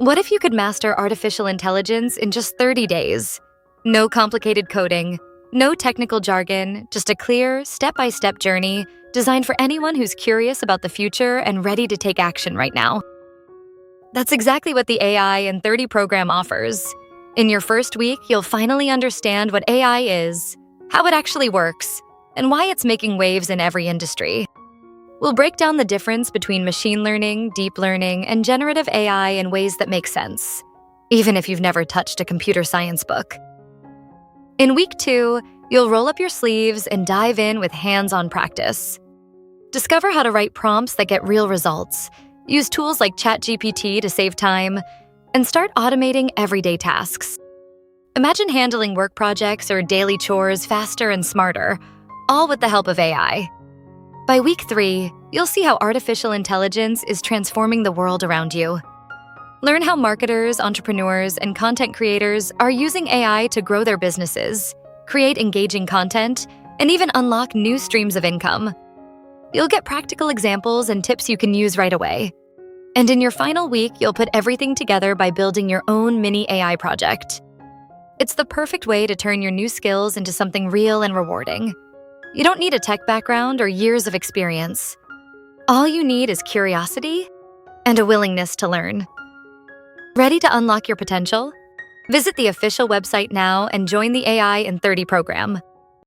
What if you could master artificial intelligence in just 30 days? No complicated coding, no technical jargon, just a clear, step-by-step journey designed for anyone who's curious about the future and ready to take action right now. That's exactly what the AI in 30 program offers. In your first week, you'll finally understand what AI is, how it actually works, and why it's making waves in every industry. We'll break down the difference between machine learning, deep learning, and generative AI in ways that make sense, even if you've never touched a computer science book. In week 2, you'll roll up your sleeves and dive in with hands-on practice. Discover how to write prompts that get real results, use tools like ChatGPT to save time, and start automating everyday tasks. Imagine handling work projects or daily chores faster and smarter, all with the help of AI. By week 3, you'll see how artificial intelligence is transforming the world around you. Learn how marketers, entrepreneurs, and content creators are using AI to grow their businesses, create engaging content, and even unlock new streams of income. You'll get practical examples and tips you can use right away. And in your final week, you'll put everything together by building your own mini AI project. It's the perfect way to turn your new skills into something real and rewarding. You don't need a tech background or years of experience. All you need is curiosity and a willingness to learn. Ready to unlock your potential? Visit the official website now and join the AI in 30 program.